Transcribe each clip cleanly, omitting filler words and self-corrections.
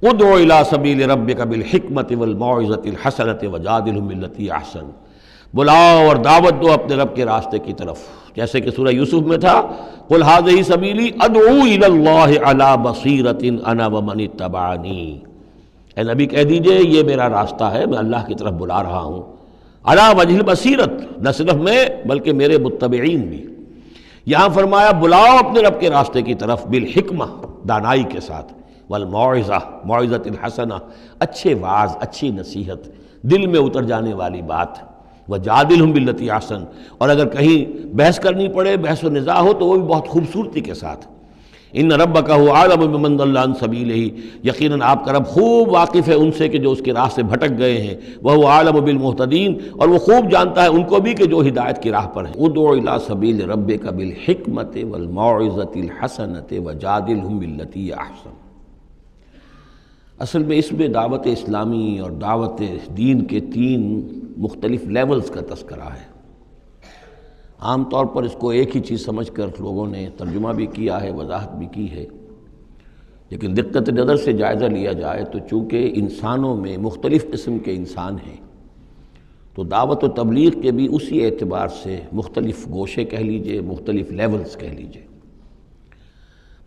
ادع الی سبیل ربک بالحکمت والموعظۃ الحسنۃ وجادلھم باللتی احسن، بلاؤ اور دعوت دو اپنے رب کے راستے کی طرف، جیسے کہ سورہ یوسف میں تھا قل ھذہ سبیلی ادعو الی اللہ علی بصیرۃ انا ومن اتبعنی، اے نبی کہہ دیجئے یہ میرا راستہ ہے، میں اللہ کی طرف بلا رہا ہوں، علی وجہ البصیرت، نہ صرف میں بلکہ میرے متبعین بھی۔ یہاں فرمایا بلاؤ اپنے رب کے راستے کی طرف بالحکمہ، دانائی کے ساتھ، والموعظہ، موعظۃ الحسنہ، اچھے وعظ، اچھی نصیحت، دل میں اتر جانے والی بات، وجادلھم باللتی احسن، اور اگر کہیں بحث کرنی پڑے، بحث و نزاع ہو تو وہ بھی بہت خوبصورتی کے ساتھ۔ ان ربک هو اعلم بمن ضل عن سبیلہ، یقیناً آپ کا رب خوب واقف ہے ان سے کہ جو اس کے راہ سے بھٹک گئے ہیں، وہو اعلم بالمہتدین، اور وہ خوب جانتا ہے ان کو بھی کہ جو ہدایت کی راہ پر ہیں۔ ادع الی سبیل ربک بالحکمۃ والموعظۃ الحسنۃ وجادلھم باللتی احسن۔ اصل میں اس میں دعوت اسلامی اور دعوت دین کے تین مختلف لیولز کا تذکرہ ہے۔ عام طور پر اس کو ایک ہی چیز سمجھ کر لوگوں نے ترجمہ بھی کیا ہے، وضاحت بھی کی ہے، لیکن دقت نظر سے جائزہ لیا جائے تو چونکہ انسانوں میں مختلف قسم کے انسان ہیں، تو دعوت و تبلیغ کے بھی اسی اعتبار سے مختلف گوشے کہہ لیجئے، مختلف لیولز کہہ لیجئے۔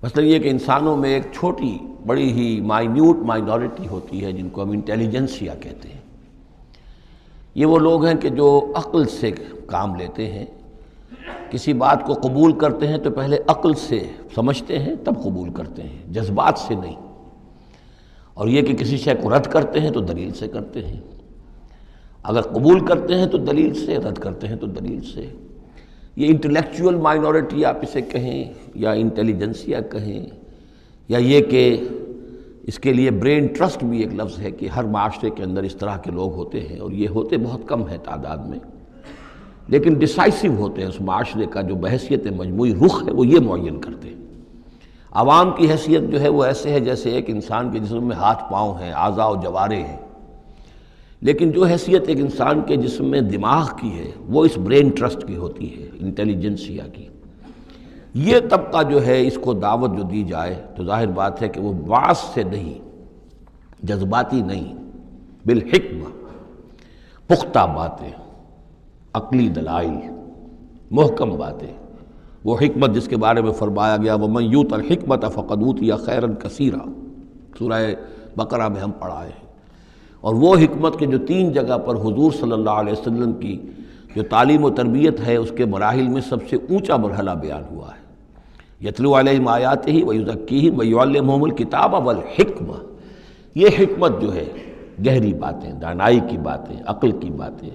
مثلا یہ کہ انسانوں میں ایک چھوٹی بڑی ہی مائنیوٹ مائنورٹی ہوتی ہے جن کو ہم انٹیلیجنسیا کہتے ہیں۔ یہ وہ لوگ ہیں کہ جو عقل سے کام لیتے ہیں، کسی بات کو قبول کرتے ہیں تو پہلے عقل سے سمجھتے ہیں تب قبول کرتے ہیں، جذبات سے نہیں۔ اور یہ کہ کسی شے کو رد کرتے ہیں تو دلیل سے کرتے ہیں، اگر قبول کرتے ہیں تو دلیل سے، رد کرتے ہیں تو دلیل سے۔ یہ انٹلیکچوئل مائنورٹی آپ اسے کہیں یا انٹیلیجنسیا کہیں، یا یہ کہ اس کے لیے برین ٹرسٹ بھی ایک لفظ ہے کہ ہر معاشرے کے اندر اس طرح کے لوگ ہوتے ہیں، اور یہ ہوتے بہت کم ہے تعداد میں، لیکن ڈیسائسو ہوتے ہیں۔ اس معاشرے کا جو بحیثیت مجموعی رخ ہے وہ یہ معین کرتے ہیں۔ عوام کی حیثیت جو ہے وہ ایسے ہے جیسے ایک انسان کے جسم میں ہاتھ پاؤں ہیں، اعضاء و جوارے ہیں، لیکن جو حیثیت ایک انسان کے جسم میں دماغ کی ہے وہ اس برین ٹرسٹ کی ہوتی ہے، انٹیلیجنسیا کی۔ یہ طبقہ جو ہے اس کو دعوت جو دی جائے تو ظاہر بات ہے کہ وہ وعظ سے نہیں، جذباتی نہیں، بالحکمہ، پختہ باتیں، عقلی دلائل، محکم باتیں، وہ حکمت جس کے بارے میں فرمایا گیا وَمَن یُؤْتَ الْحِکْمَةَ فَقَدْ أُوتِیَ خَیْرًا کَثِیرًا، سورہ بقرہ میں ہم پڑھائے ہیں۔ اور وہ حکمت کے جو تین جگہ پر حضور صلی اللہ علیہ وسلم کی جو تعلیم و تربیت ہے اس کے مراحل میں سب سے اونچا مرحلہ بیان ہوا ہے، یتلو علیہم آیاتہ ویزکیہم ویعلمہم الکتاب والحکمہ۔ یہ حکمت جو ہے گہری باتیں، دانائی کی باتیں، عقل کی باتیں،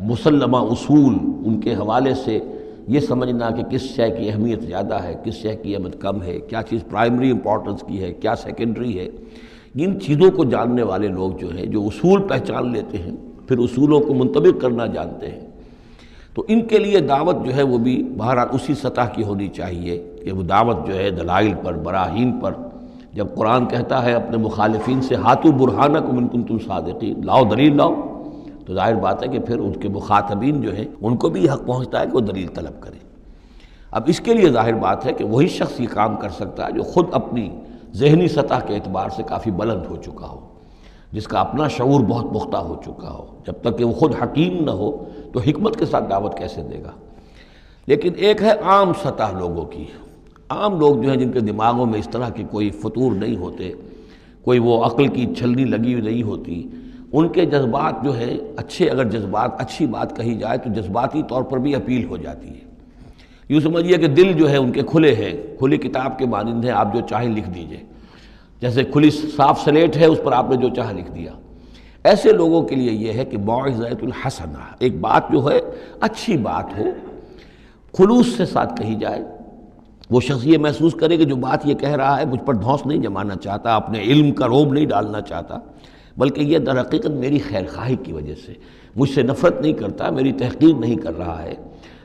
مسلمہ اصول، ان کے حوالے سے یہ سمجھنا کہ کس شے کی اہمیت زیادہ ہے، کس شے کی اہمیت کم ہے، کیا چیز پرائمری امپورٹنس کی ہے، کیا سیکنڈری ہے، ان چیزوں کو جاننے والے لوگ جو ہیں، جو اصول پہچان لیتے ہیں، پھر اصولوں کو منطبق کرنا جانتے ہیں، تو ان کے لیے دعوت جو ہے وہ بھی بہرحال اسی سطح کی ہونی چاہیے کہ وہ دعوت جو ہے دلائل پر، براہین پر۔ جب قرآن کہتا ہے اپنے مخالفین سے ہاتوا برہانکم ان کنتم صادقین، لاؤ دلیل لاؤ، تو ظاہر بات ہے کہ پھر ان کے مخاطبین جو ہیں ان کو بھی حق پہنچتا ہے کہ وہ دلیل طلب کریں۔ اب اس کے لیے ظاہر بات ہے کہ وہی شخص یہ کام کر سکتا ہے جو خود اپنی ذہنی سطح کے اعتبار سے کافی بلند ہو چکا ہو، جس کا اپنا شعور بہت پختہ ہو چکا ہو۔ جب تک کہ وہ خود حکیم نہ ہو تو حکمت کے ساتھ دعوت کیسے دے گا؟ لیکن ایک ہے عام سطح لوگوں کی، عام لوگ جو ہیں جن کے دماغوں میں اس طرح کے کوئی فطور نہیں ہوتے، کوئی وہ عقل کی چھلنی لگی ہوئی نہیں ہوتی، ان کے جذبات جو ہے اچھے، اگر جذبات اچھی بات کہی جائے تو جذباتی طور پر بھی اپیل ہو جاتی ہے۔ یوں سمجھیے کہ دل جو ہے ان کے کھلے ہیں، کھلی کتاب کے مانند ہیں، آپ جو چاہیں لکھ دیجئے، جیسے کھلی صاف سلیٹ ہے اس پر آپ نے جو چاہا لکھ دیا۔ ایسے لوگوں کے لیے یہ ہے کہ موعظۃ الحسنہ، ایک بات جو ہے اچھی بات ہو، خلوص سے ساتھ کہی جائے، وہ شخص یہ محسوس کرے کہ جو بات یہ کہہ رہا ہے مجھ پر دھونس نہیں جمانا چاہتا، اپنے علم کا روب نہیں ڈالنا چاہتا، بلکہ یہ در حقیقت میری خیر خواہی کی وجہ سے، مجھ سے نفرت نہیں کرتا، میری تحقیر نہیں کر رہا ہے،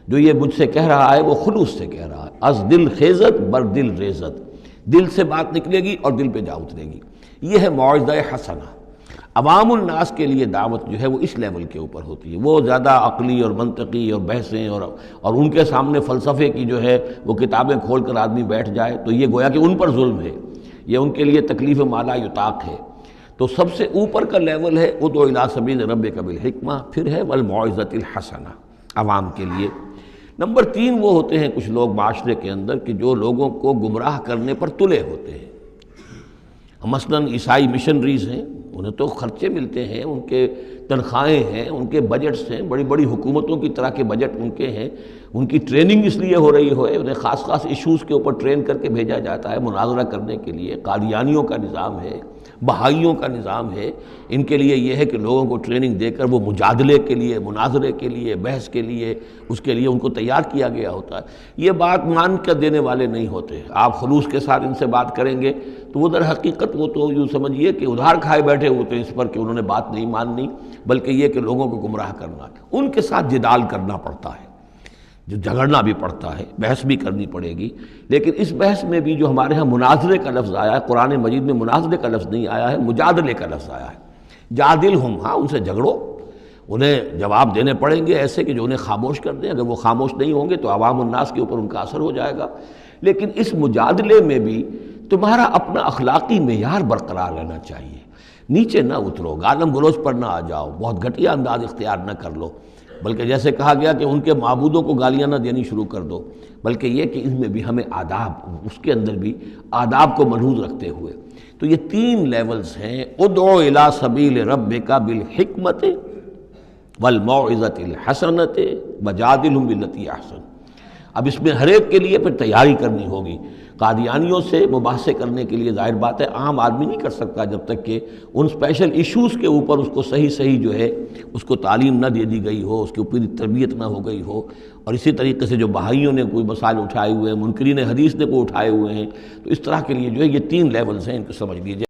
جو یہ مجھ سے کہہ رہا ہے وہ خلوص سے کہہ رہا ہے۔ از دل خیزت بر دل ریزت، دل سے بات نکلے گی اور دل پہ جا اترے گی، یہ ہے موعظہ حسنہ۔ عوام الناس کے لیے دعوت جو ہے وہ اس لیول کے اوپر ہوتی ہے، وہ زیادہ عقلی اور منطقی اور بحثیں اور ان کے سامنے فلسفے کی جو ہے وہ کتابیں کھول کر آدمی بیٹھ جائے تو یہ گویا کہ ان پر ظلم ہے۔ یہ ان کے لیے تکلیف ما لا یطاق ہے۔ تو سب سے اوپر کا لیول ہے ادعو الی سبیل ربک بالحکمہ، پھر ہے والموعظۃ الحسنہ عوام کے لیے۔ نمبر 3 وہ ہوتے ہیں کچھ لوگ معاشرے کے اندر کہ جو لوگوں کو گمراہ کرنے پر تلے ہوتے ہیں۔ مثلاً عیسائی مشنریز ہیں، انہیں تو خرچے ملتے ہیں، ان کے تنخواہیں ہیں، ان کے بجٹس ہیں، بڑی بڑی حکومتوں کی طرح کے بجٹ ان کے ہیں، ان کی ٹریننگ اس لیے ہو رہی ہے، انہیں خاص خاص ایشوز کے اوپر ٹرین کر کے بھیجا جاتا ہے مناظرہ کرنے کے لیے۔ قادیانیوں کا نظام ہے، بہائیوں کا نظام ہے، ان کے لیے یہ ہے کہ لوگوں کو ٹریننگ دے کر وہ مجادلے کے لیے، مناظرے کے لیے، بحث کے لیے، اس کے لیے ان کو تیار کیا گیا ہوتا ہے۔ یہ بات مان کر دینے والے نہیں ہوتے۔ آپ خلوص کے ساتھ ان سے بات کریں گے تو وہ در حقیقت وہ تو یوں سمجھیے کہ ادھار کھائے بیٹھے ہوتے ہیں اس پر کہ انہوں نے بات نہیں ماننی، بلکہ یہ کہ لوگوں کو گمراہ کرنا۔ ان کے ساتھ جدال کرنا پڑتا ہے، جو جھگڑنا بھی پڑتا ہے، بحث بھی کرنی پڑے گی۔ لیکن اس بحث میں بھی جو ہمارے ہاں مناظرے کا لفظ آیا ہے، قرآن مجید میں مناظرے کا لفظ نہیں آیا ہے، مجادلے کا لفظ آیا ہے۔ جادلہم، ہاں ان سے جھگڑو، انہیں جواب دینے پڑیں گے ایسے کہ جو انہیں خاموش کر دیں۔ اگر وہ خاموش نہیں ہوں گے تو عوام الناس کے اوپر ان کا اثر ہو جائے گا۔ لیکن اس مجادلے میں بھی تمہارا اپنا اخلاقی معیار برقرار رہنا چاہیے، نیچے نہ اترو، گالم گلوچ پر نہ آ جاؤ، بہت گھٹیا انداز اختیار نہ کر لو، بلکہ جیسے کہا گیا کہ ان کے معبودوں کو گالیاں نہ دینی شروع کر دو، بلکہ یہ کہ ان میں بھی ہمیں آداب، اس کے اندر بھی آداب کو ملحوظ رکھتے ہوئے۔ تو یہ 3 لیولز ہیں، ادعو الی سبیل ربک بالحکمۃ والموعظۃ الحسنۃ وجادلہم باللتی احسن۔ اب اس میں ہر ایک کے لیے پھر تیاری کرنی ہوگی۔ قادیانیوں سے مباحثے کرنے کے لیے ظاہر بات ہے عام آدمی نہیں کر سکتا جب تک کہ ان اسپیشل ایشوز کے اوپر اس کو صحیح جو ہے اس کو تعلیم نہ دے دی گئی ہو، اس کے اوپر تربیت نہ ہو گئی ہو۔ اور اسی طریقے سے جو بہائیوں نے کوئی مسائل اٹھائے ہوئے ہیں، منکرین حدیث نے کوئی اٹھائے ہوئے ہیں، تو اس طرح کے لیے جو ہے یہ 3 لیولز ہیں، ان کو سمجھ لیجیے۔